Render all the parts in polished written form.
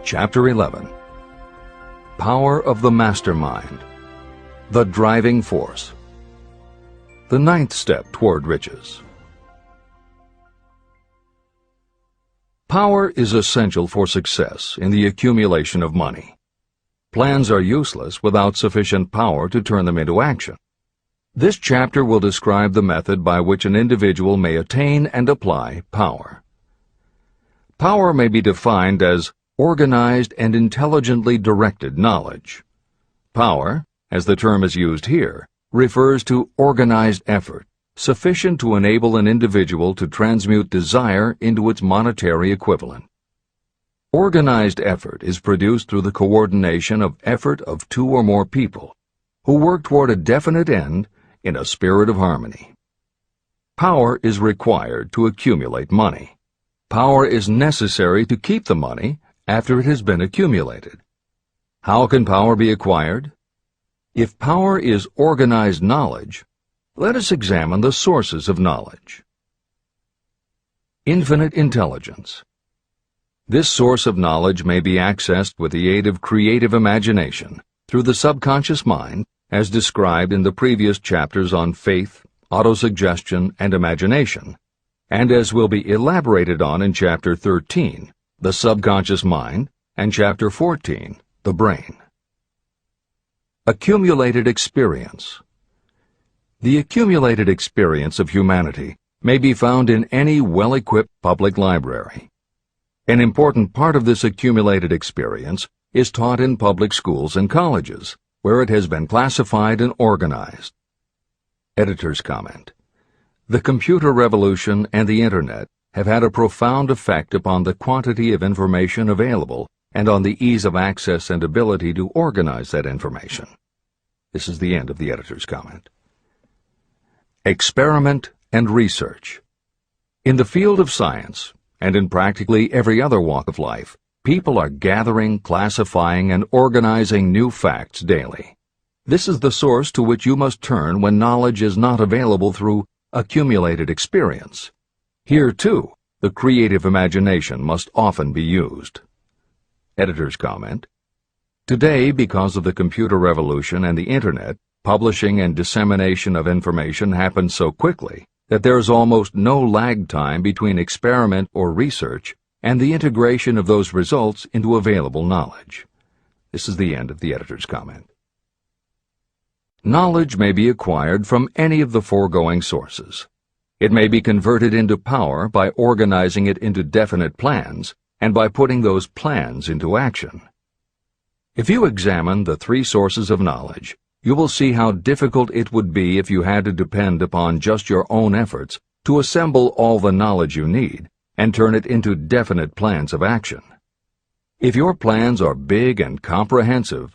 Chapter 11. Power of the Mastermind. The Driving Force. The ninth step toward riches. Power is essential for success in the accumulation of money. Plans are useless without sufficient power to turn them into action. This chapter will describe the method by which an individual may attain and apply power. Power may be defined as organized and intelligently directed knowledge. Power, as the term is used here, refers to organized effort, sufficient to enable an individual to transmute desire into its monetary equivalent. Organized effort is produced through the coordination of effort of two or more people, who work toward a definite end in a spirit of harmony. Power is required to accumulate money. Power is necessary to keep the money after it has been accumulated. How can power be acquired? If power is organized knowledge, let us examine the sources of knowledge. Infinite intelligence. This source of knowledge may be accessed with the aid of creative imagination through the subconscious mind, as described in the previous chapters on faith, autosuggestion, and imagination, and as will be elaborated on in Chapter 13, the subconscious mind, and Chapter 14, the brain. Accumulated experience. The accumulated experience of humanity may be found in any well-equipped public library. An important part of this accumulated experience is taught in public schools and colleges, where it has been classified and organized. Editor's comment. The computer revolution and the Internet have had a profound effect upon the quantity of information available and on the ease of access and ability to organize that information. This is the end of the editor's comment. Experiment and research. In the field of science, and in practically every other walk of life, people are gathering, classifying, and organizing new facts daily. This is the source to which you must turn when knowledge is not available through accumulated experience. Here, too, the creative imagination must often be used. Editor's comment. Today, because of the computer revolution and the Internet, publishing and dissemination of information happens so quickly that there is almost no lag time between experiment or research and the integration of those results into available knowledge. This is the end of the editor's comment. Knowledge may be acquired from any of the foregoing sources. It may be converted into power by organizing it into definite plans and by putting those plans into action. If you examine the three sources of knowledge, you will see how difficult it would be if you had to depend upon just your own efforts to assemble all the knowledge you need and turn it into definite plans of action. If your plans are big and comprehensive,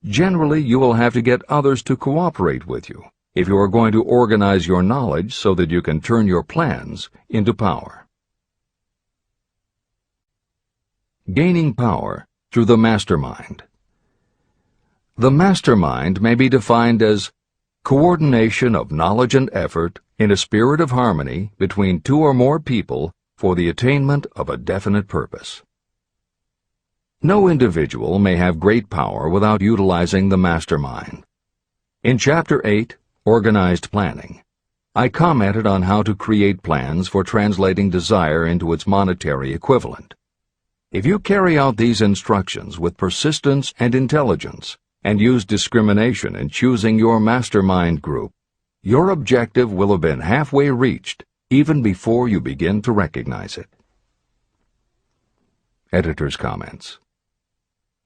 generally you will have to get others to cooperate with you if you are going to organize your knowledge so that you can turn your plans into power. Gaining power through the mastermind. The mastermind may be defined as coordination of knowledge and effort in a spirit of harmony between two or more people for the attainment of a definite purpose. No individual may have great power without utilizing the mastermind. In Chapter 8, Organized Planning, I commented on how to create plans for translating desire into its monetary equivalent. If you carry out these instructions with persistence and intelligence, and use discrimination in choosing your mastermind group, your objective will have been halfway reached even before you begin to recognize it. Editor's comments.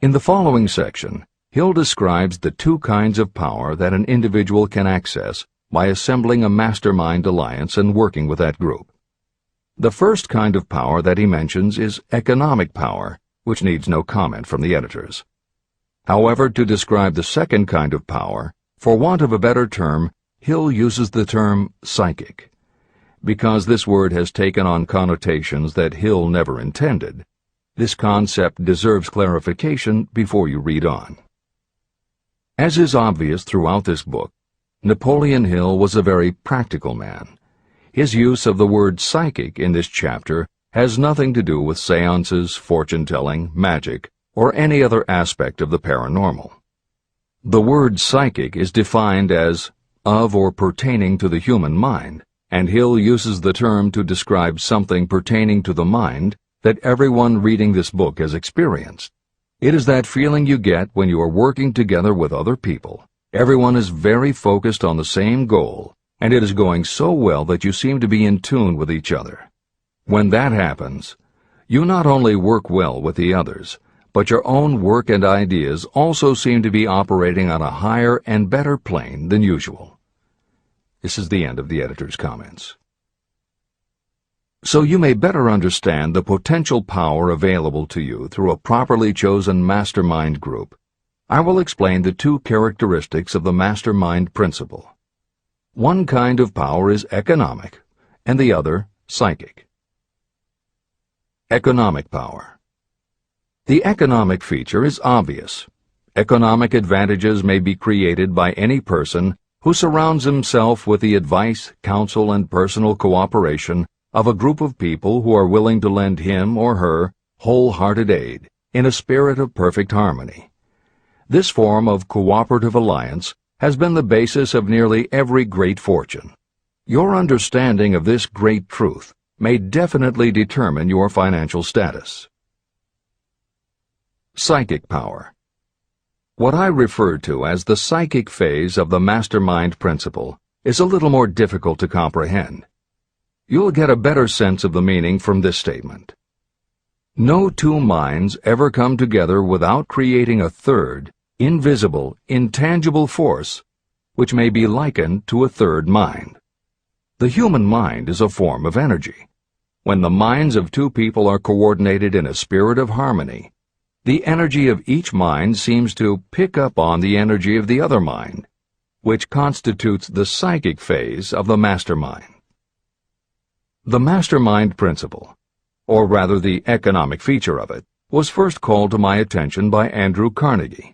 In the following section, Hill describes the two kinds of power that an individual can access by assembling a mastermind alliance and working with that group. The first kind of power that he mentions is economic power, which needs no comment from the editors. However, to describe the second kind of power, for want of a better term, Hill uses the term psychic. Because this word has taken on connotations that Hill never intended, this concept deserves clarification before you read on. As is obvious throughout this book, Napoleon Hill was a very practical man. His use of the word psychic in this chapter has nothing to do with seances, fortune-telling, magic, or any other aspect of the paranormal. The word psychic is defined as of or pertaining to the human mind, and Hill uses the term to describe something pertaining to the mind that everyone reading this book has experienced. It is that feeling you get when you are working together with other people. Everyone is very focused on the same goal, and it is going so well that you seem to be in tune with each other. When that happens, you not only work well with the others, but your own work and ideas also seem to be operating on a higher and better plane than usual. This is the end of the editor's comments. So you may better understand the potential power available to you through a properly chosen mastermind group, I will explain the two characteristics of the mastermind principle. One kind of power is economic, and the other psychic. Economic power. The economic feature is obvious. Economic advantages may be created by any person who surrounds himself with the advice, counsel, and personal cooperation of a group of people who are willing to lend him or her wholehearted aid in a spirit of perfect harmony. This form of cooperative alliance has been the basis of nearly every great fortune. Your understanding of this great truth may definitely determine your financial status. Psychic power. What I refer to as the psychic phase of the mastermind principle is a little more difficult to comprehend. You'll get a better sense of the meaning from this statement. No two minds ever come together without creating a third, invisible, intangible force, which may be likened to a third mind. The human mind is a form of energy. When the minds of two people are coordinated in a spirit of harmony, the energy of each mind seems to pick up on the energy of the other mind, which constitutes the psychic phase of the mastermind. The mastermind principle, or rather the economic feature of it, was first called to my attention by Andrew Carnegie.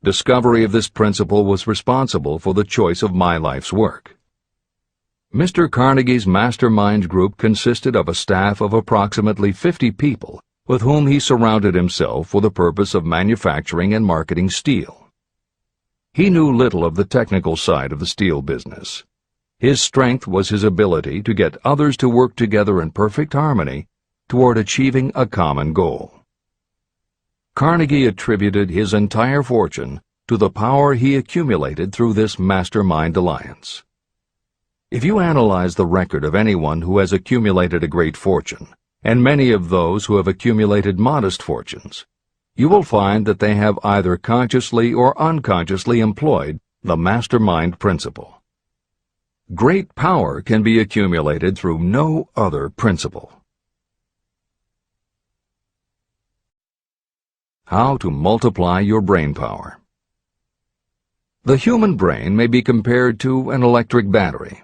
Discovery of this principle was responsible for the choice of my life's work. Mr. Carnegie's mastermind group consisted of a staff of approximately 50 people with whom he surrounded himself for the purpose of manufacturing and marketing steel. He knew little of the technical side of the steel business. His strength was his ability to get others to work together in perfect harmony toward achieving a common goal. Carnegie attributed his entire fortune to the power he accumulated through this mastermind alliance. If you analyze the record of anyone who has accumulated a great fortune, and many of those who have accumulated modest fortunes, you will find that they have either consciously or unconsciously employed the mastermind principle. Great power can be accumulated through no other principle. How to multiply your brain power. The human brain may be compared to an electric battery.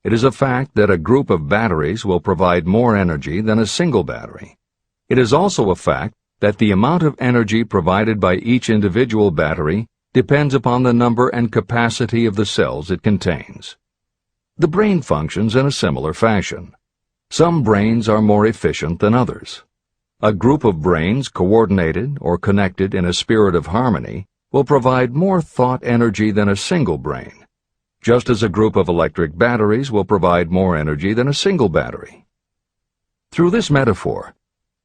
It is a fact that a group of batteries will provide more energy than a single battery. It is also a fact that the amount of energy provided by each individual battery depends upon the number and capacity of the cells it contains. The brain functions in a similar fashion. Some brains are more efficient than others. A group of brains coordinated or connected in a spirit of harmony will provide more thought energy than a single brain, just as a group of electric batteries will provide more energy than a single battery. Through this metaphor,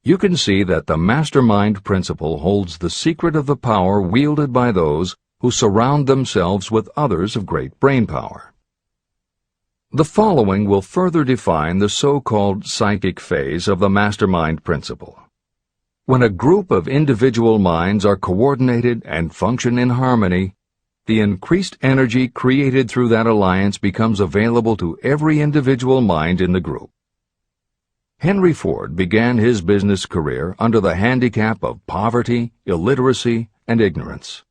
you can see that the mastermind principle holds the secret of the power wielded by those who surround themselves with others of great brain power. The following will further define the so-called psychic phase of the mastermind principle. When a group of individual minds are coordinated and function in harmony, the increased energy created through that alliance becomes available to every individual mind in the group. Henry Ford began his business career under the handicap of poverty, illiteracy, and ignorance.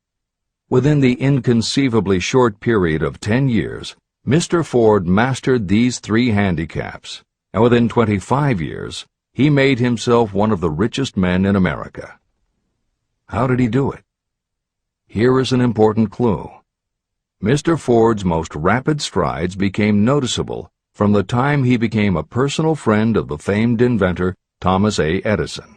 Within the inconceivably short period of 10 years, Mr. Ford mastered these three handicaps, and within 25 years, he made himself one of the richest men in America. How did he do it? Here is an important clue. Mr. Ford's most rapid strides became noticeable from the time he became a personal friend of the famed inventor Thomas A. Edison.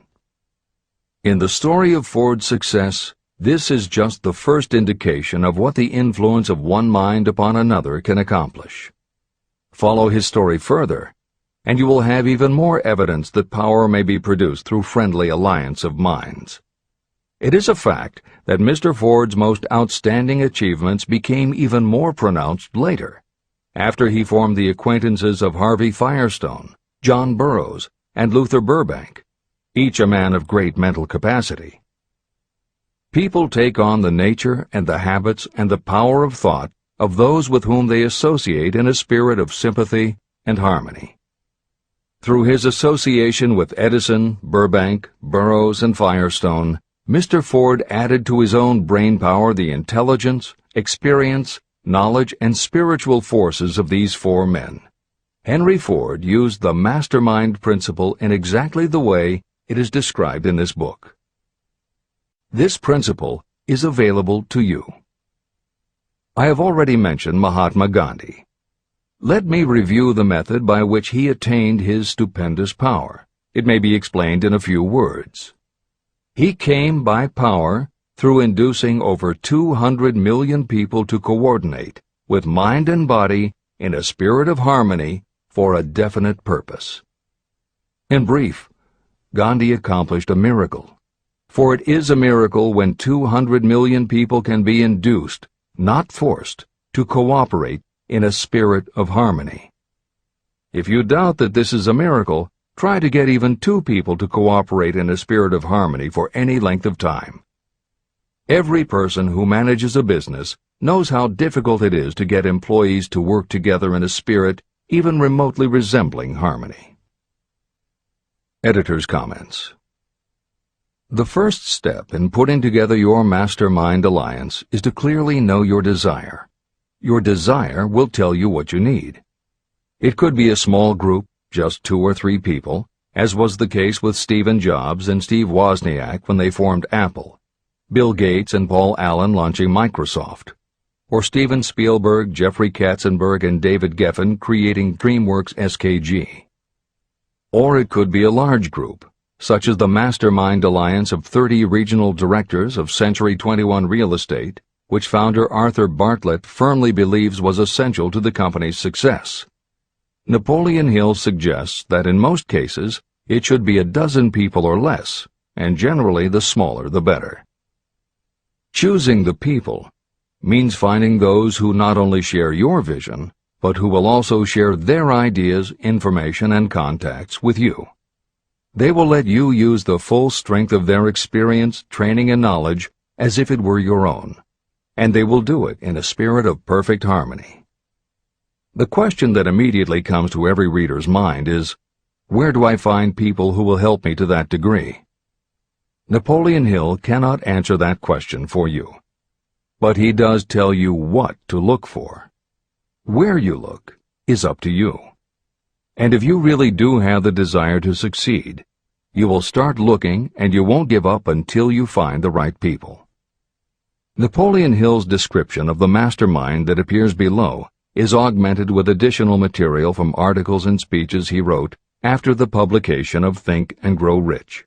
In the story of Ford's success, this is just the first indication of what the influence of one mind upon another can accomplish. Follow his story further, and you will have even more evidence that power may be produced through friendly alliance of minds. It is a fact that Mr. Ford's most outstanding achievements became even more pronounced later, after he formed the acquaintances of Harvey Firestone, John Burroughs, and Luther Burbank, each a man of great mental capacity. People take on the nature and the habits and the power of thought of those with whom they associate in a spirit of sympathy and harmony. Through his association with Edison, Burbank, Burroughs, and Firestone, Mr. Ford added to his own brain power the intelligence, experience, knowledge, and spiritual forces of these four men. Henry Ford used the mastermind principle in exactly the way it is described in this book. This principle is available to you. I have already mentioned Mahatma Gandhi. Let me review the method by which he attained his stupendous power. It may be explained in a few words. He came by power through inducing over 200 million people to coordinate with mind and body in a spirit of harmony for a definite purpose. In brief, Gandhi accomplished a miracle. For it is a miracle when 200 million people can be induced, not forced, to cooperate in a spirit of harmony. If you doubt that this is a miracle, try to get even 2 people to cooperate in a spirit of harmony for any length of time. Every person who manages a business knows how difficult it is to get employees to work together in a spirit even remotely resembling harmony. Editor's comments. The first step in putting together your mastermind alliance is to clearly know your desire. Your desire will tell you what you need. It could be a small group, just 2 or 3 people, as was the case with Stephen Jobs and Steve Wozniak when they formed Apple, Bill Gates and Paul Allen launching Microsoft, or Steven Spielberg, Jeffrey Katzenberg, and David Geffen creating DreamWorks SKG. Or it could be a large group, such as the Mastermind Alliance of 30 regional directors of Century 21 Real Estate, which founder Arthur Bartlett firmly believes was essential to the company's success. Napoleon Hill suggests that in most cases it should be a dozen people or less, and generally the smaller the better. Choosing the people means finding those who not only share your vision, but who will also share their ideas, information, and contacts with you. They will let you use the full strength of their experience, training, and knowledge as if it were your own, and they will do it in a spirit of perfect harmony. The question that immediately comes to every reader's mind is, where do I find people who will help me to that degree? Napoleon Hill cannot answer that question for you, but he does tell you what to look for. Where you look is up to you. And if you really do have the desire to succeed, you will start looking and you won't give up until you find the right people. Napoleon Hill's description of the mastermind that appears below is augmented with additional material from articles and speeches he wrote after the publication of Think and Grow Rich.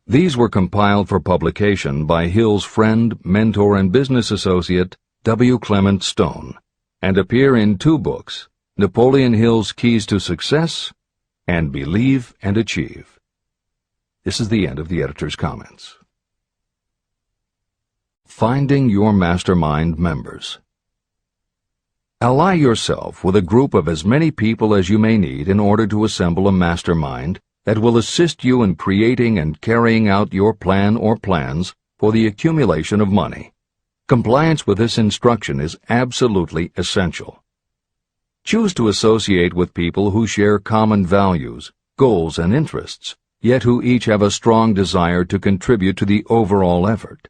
These were compiled for publication by Hill's friend, mentor, and business associate, W. Clement Stone, and appear in 2 books, Napoleon Hill's Keys to Success and Believe and Achieve. This is the end of the editor's comments. Finding your mastermind members. Ally yourself with a group of as many people as you may need in order to assemble a mastermind that will assist you in creating and carrying out your plan or plans for the accumulation of money. Compliance with this instruction is absolutely essential. Choose to associate with people who share common values, goals, and interests, yet who each have a strong desire to contribute to the overall effort.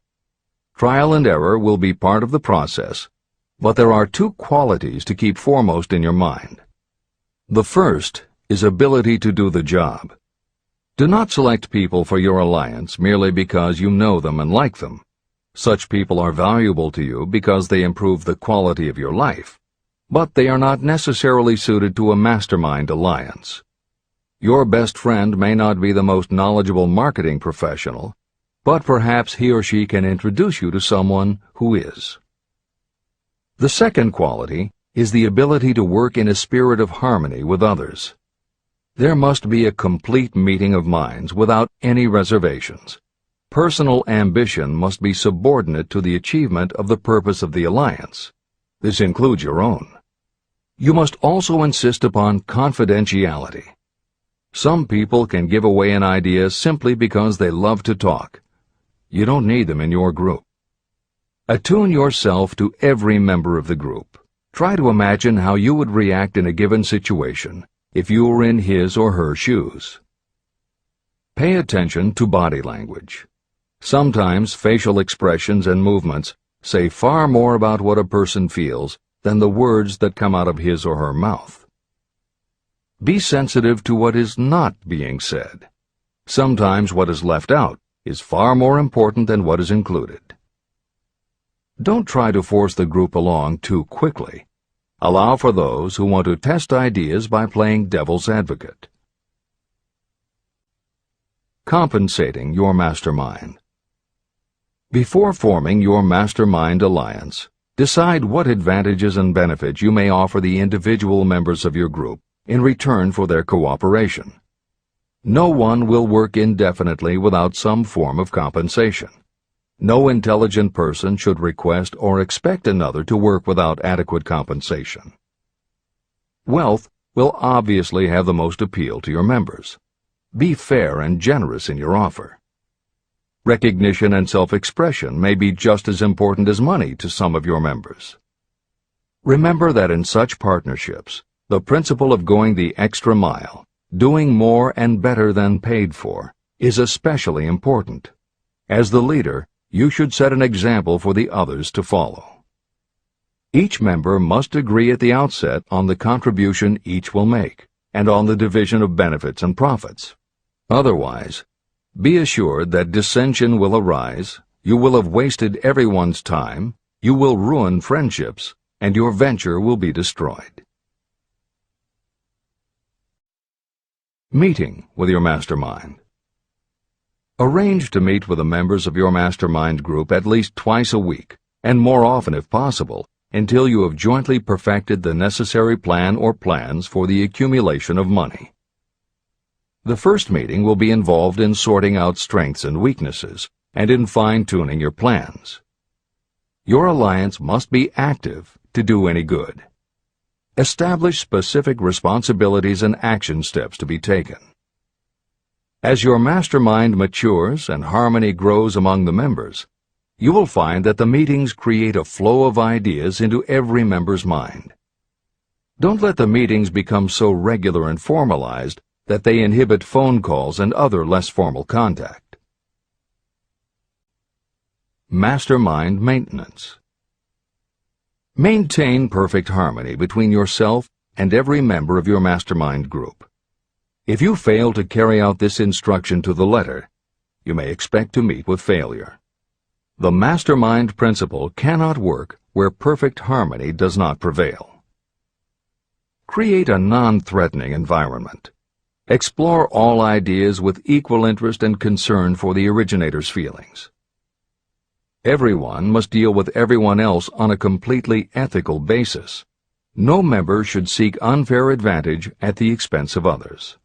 Trial and error will be part of the process, but there are 2 qualities to keep foremost in your mind. The first is ability to do the job. Do not select people for your alliance merely because you know them and like them. Such people are valuable to you because they improve the quality of your life, but they are not necessarily suited to a mastermind alliance. Your best friend may not be the most knowledgeable marketing professional, but perhaps he or she can introduce you to someone who is. The second quality is the ability to work in a spirit of harmony with others. There must be a complete meeting of minds without any reservations. Personal ambition must be subordinate to the achievement of the purpose of the alliance. This includes your own. You must also insist upon confidentiality. Some people can give away an idea simply because they love to talk. You don't need them in your group. Attune yourself to every member of the group. Try to imagine how you would react in a given situation if you were in his or her shoes. Pay attention to body language. Sometimes facial expressions and movements say far more about what a person feels than the words that come out of his or her mouth. Be sensitive to what is not being said. Sometimes what is left out is far more important than what is included. Don't try to force the group along too quickly. Allow for those who want to test ideas by playing devil's advocate. Compensating your mastermind. Before forming your mastermind alliance, decide what advantages and benefits you may offer the individual members of your group in return for their cooperation. No one will work indefinitely without some form of compensation. No intelligent person should request or expect another to work without adequate compensation. Wealth will obviously have the most appeal to your members. Be fair and generous in your offer. Recognition and self-expression may be just as important as money to some of your members. Remember that in such partnerships, the principle of going the extra mile, doing more and better than paid for, is especially important. As the leader, you should set an example for the others to follow. Each member must agree at the outset on the contribution each will make, and on the division of benefits and profits. Otherwise, be assured that dissension will arise, you will have wasted everyone's time, you will ruin friendships, and your venture will be destroyed. Meeting with your mastermind. Arrange to meet with the members of your mastermind group at least twice a week, and more often if possible, until you have jointly perfected the necessary plan or plans for the accumulation of money. The first meeting will be involved in sorting out strengths and weaknesses, and in fine-tuning your plans. Your alliance must be active to do any good. Establish specific responsibilities and action steps to be taken. As your mastermind matures and harmony grows among the members, you will find that the meetings create a flow of ideas into every member's mind. Don't let the meetings become so regular and formalized that they inhibit phone calls and other less formal contact. Mastermind maintenance. Maintain perfect harmony between yourself and every member of your mastermind group. If you fail to carry out this instruction to the letter, you may expect to meet with failure. The mastermind principle cannot work where perfect harmony does not prevail. Create a non-threatening environment. Explore all ideas with equal interest and concern for the originator's feelings. Everyone must deal with everyone else on a completely ethical basis. No member should seek unfair advantage at the expense of others.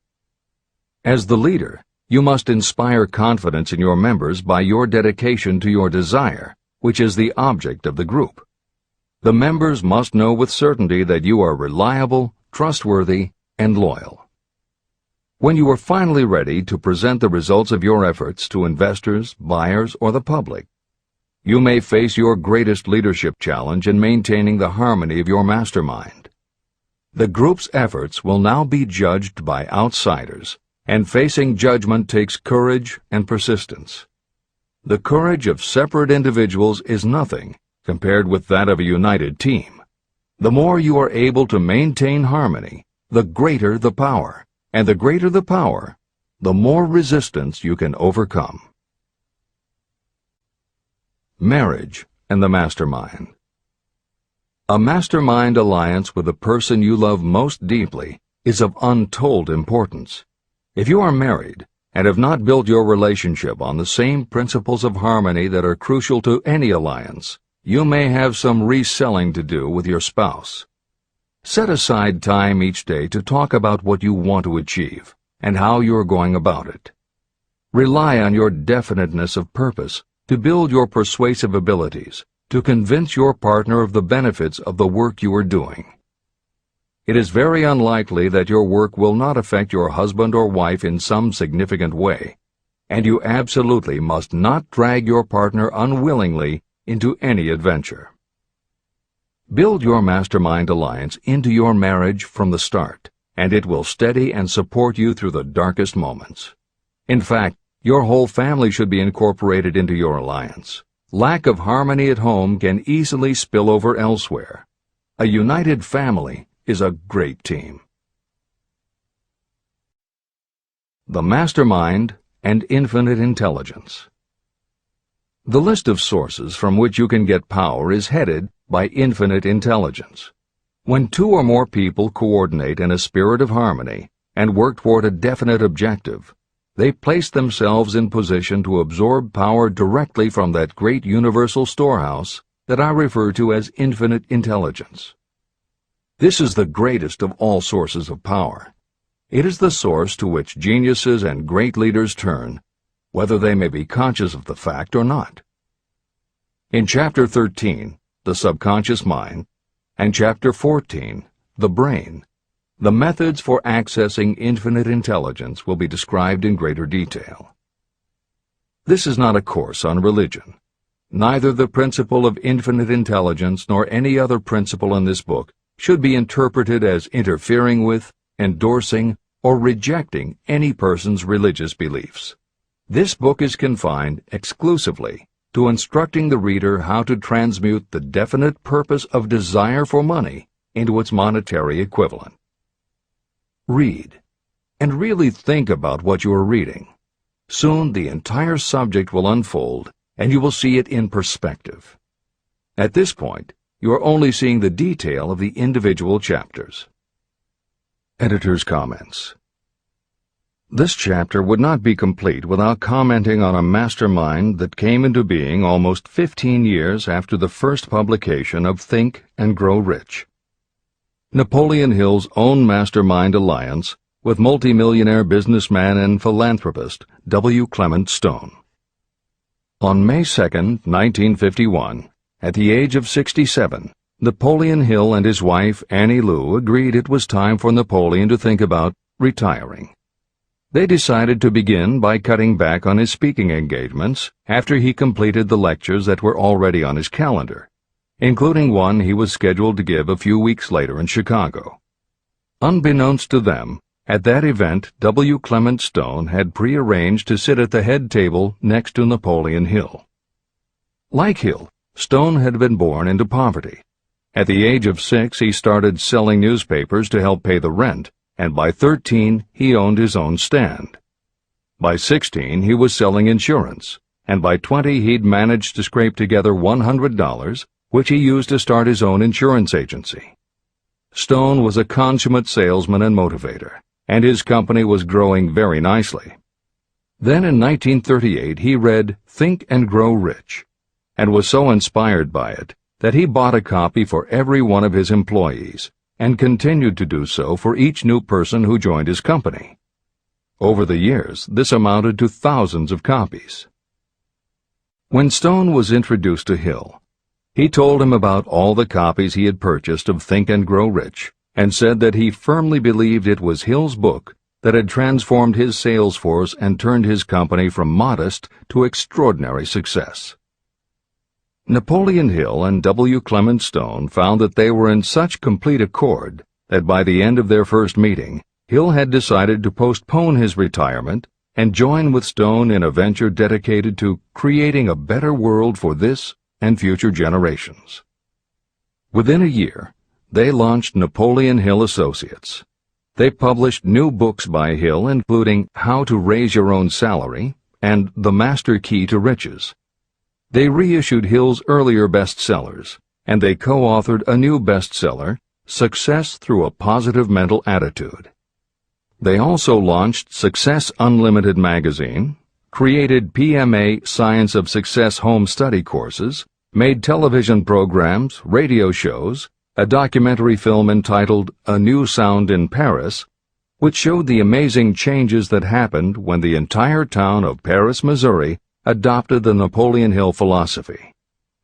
As the leader, you must inspire confidence in your members by your dedication to your desire, which is the object of the group. The members must know with certainty that you are reliable, trustworthy, and loyal. When you are finally ready to present the results of your efforts to investors, buyers, or the public, you may face your greatest leadership challenge in maintaining the harmony of your mastermind. The group's efforts will now be judged by outsiders, and facing judgment takes courage and persistence. The courage of separate individuals is nothing compared with that of a united team. The more you are able to maintain harmony, the greater the power, and the greater the power, the more resistance you can overcome. Marriage and the mastermind. A mastermind alliance with the person you love most deeply is of untold importance. If you are married, and have not built your relationship on the same principles of harmony that are crucial to any alliance, you may have some reselling to do with your spouse. Set aside time each day to talk about what you want to achieve and how you are going about it. Rely on your definiteness of purpose to build your persuasive abilities to convince your partner of the benefits of the work you are doing. It is very unlikely that your work will not affect your husband or wife in some significant way, and you absolutely must not drag your partner unwillingly into any adventure. Build your mastermind alliance into your marriage from the start, and it will steady and support you through the darkest moments. In fact, your whole family should be incorporated into your alliance. Lack of harmony at home can easily spill over elsewhere. A united family is a great team. The Mastermind and Infinite Intelligence. The list of sources from which you can get power is headed by infinite intelligence. When two or more people coordinate in a spirit of harmony and work toward a definite objective, they place themselves in position to absorb power directly from that great universal storehouse that I refer to as infinite intelligence. This is the greatest of all sources of power. It is the source to which geniuses and great leaders turn, whether they may be conscious of the fact or not. In Chapter 13, The Subconscious Mind, and Chapter 14, The Brain, the methods for accessing infinite intelligence will be described in greater detail. This is not a course on religion. Neither the principle of infinite intelligence nor any other principle in this book should be interpreted as interfering with, endorsing, or rejecting any person's religious beliefs. This book is confined exclusively to instructing the reader how to transmute the definite purpose of desire for money into its monetary equivalent. Read, and really think about what you are reading. Soon the entire subject will unfold, and you will see it in perspective. At this point, you are only seeing the detail of the individual chapters. Editor's comments. This chapter would not be complete without commenting on a mastermind that came into being almost 15 years after the first publication of Think and Grow Rich. Napoleon Hill's own mastermind alliance with multimillionaire businessman and philanthropist W. Clement Stone. On May 2, 1951, at the age of 67, Napoleon Hill and his wife Annie Lou agreed it was time for Napoleon to think about retiring. They decided to begin by cutting back on his speaking engagements after he completed the lectures that were already on his calendar, including one he was scheduled to give a few weeks later in Chicago. Unbeknownst to them, at that event W. Clement Stone had prearranged to sit at the head table next to Napoleon Hill. Like Hill, Stone had been born into poverty. At the age of 6, he started selling newspapers to help pay the rent, and by 13, he owned his own stand. By 16, he was selling insurance, and by 20, he'd managed to scrape together $100, which he used to start his own insurance agency. Stone was a consummate salesman and motivator, and his company was growing very nicely. Then in 1938, he read Think and Grow Rich, and was so inspired by it that he bought a copy for every one of his employees, and continued to do so for each new person who joined his company. Over the years, this amounted to thousands of copies. When Stone was introduced to Hill, he told him about all the copies he had purchased of Think and Grow Rich, and said that he firmly believed it was Hill's book that had transformed his sales force and turned his company from modest to extraordinary success. Napoleon Hill and W. Clement Stone found that they were in such complete accord that by the end of their first meeting, Hill had decided to postpone his retirement and join with Stone in a venture dedicated to creating a better world for this and future generations. Within a year, they launched Napoleon Hill Associates. They published new books by Hill, including How to Raise Your Own Salary and The Master Key to Riches. They reissued Hill's earlier bestsellers, and they co-authored a new bestseller, Success Through a Positive Mental Attitude. They also launched Success Unlimited magazine, created PMA Science of Success home study courses, made television programs, radio shows, a documentary film entitled A New Sound in Paris, which showed the amazing changes that happened when the entire town of Paris, Missouri, adopted the Napoleon Hill philosophy.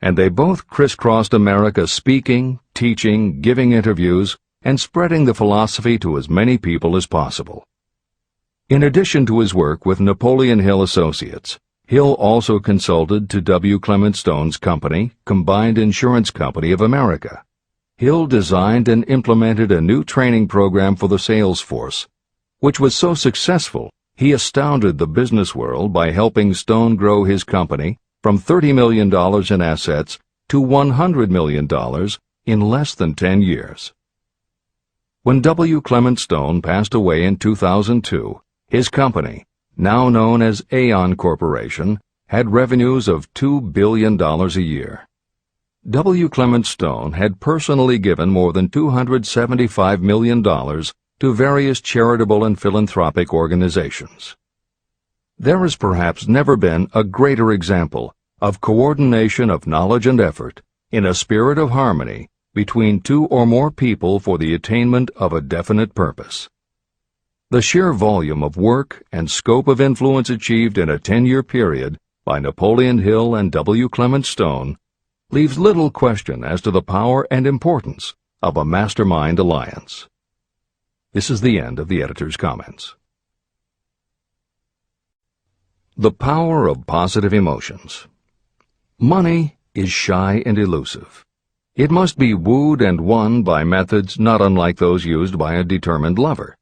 And they both crisscrossed America speaking, teaching, giving interviews, and spreading the philosophy to as many people as possible. In addition to his work with Napoleon Hill Associates, Hill also consulted to W. Clement Stone's company, Combined Insurance Company of America. Hill designed and implemented a new training program for the sales force, which was so successful he astounded the business world by helping Stone grow his company from $30 million in assets to $100 million in less than 10 years. When W. Clement Stone passed away in 2002, his company, now known as Aon Corporation, had revenues of $2 billion a year. W. Clement Stone had personally given more than $275 million to various charitable and philanthropic organizations. There has perhaps never been a greater example of coordination of knowledge and effort in a spirit of harmony between two or more people for the attainment of a definite purpose. The sheer volume of work and scope of influence achieved in a 10-year period by Napoleon Hill and W. Clement Stone leaves little question as to the power and importance of a mastermind alliance. This is the end of the editor's comments. The power of positive emotions. Money is shy and elusive. It must be wooed and won by methods not unlike those used by a determined lover.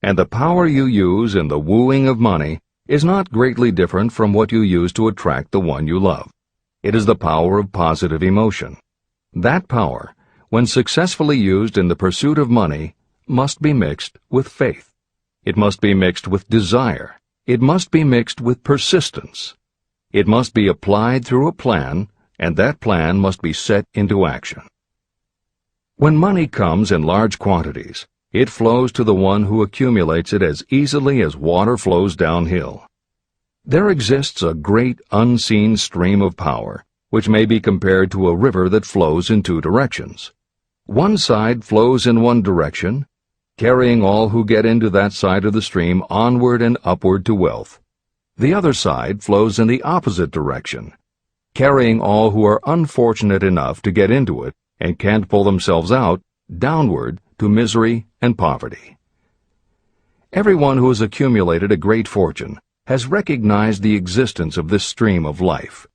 And the power you use in the wooing of money is not greatly different from what you use to attract the one you love. It is the power of positive emotion. That power, when successfully used in the pursuit of money, must be mixed with faith. It must be mixed with desire. It must be mixed with persistence. It must be applied through a plan, and that plan must be set into action. When money comes in large quantities, it flows to the one who accumulates it as easily as water flows downhill. There exists a great unseen stream of power, which may be compared to a river that flows in two directions. One side flows in one direction, carrying all who get into that side of the stream onward and upward to wealth. The other side flows in the opposite direction, carrying all who are unfortunate enough to get into it and can't pull themselves out downward to misery and poverty. Everyone who has accumulated a great fortune has recognized the existence of this stream of life.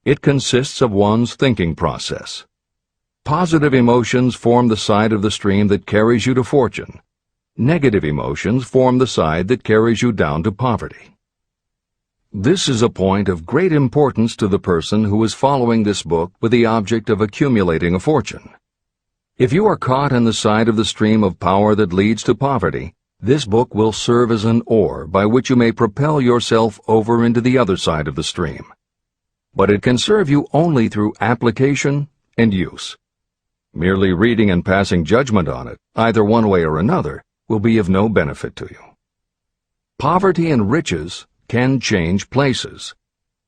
It consists of one's thinking process. Positive emotions form the side of the stream that carries you to fortune. Negative emotions form the side that carries you down to poverty. This is a point of great importance to the person who is following this book with the object of accumulating a fortune. If you are caught in the side of the stream of power that leads to poverty, this book will serve as an oar by which you may propel yourself over into the other side of the stream. But it can serve you only through application and use. Merely reading and passing judgment on it, either one way or another, will be of no benefit to you. Poverty and riches can change places.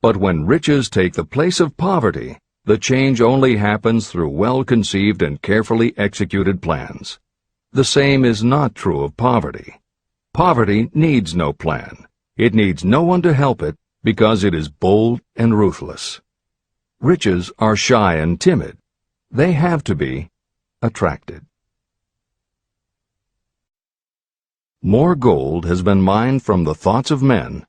But when riches take the place of poverty, the change only happens through well-conceived and carefully executed plans. The same is not true of poverty. Poverty needs no plan. It needs no one to help it because it is bold and ruthless. Riches are shy and timid. They have to be attracted. More gold has been mined from the thoughts of men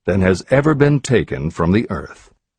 than has ever been taken from the earth.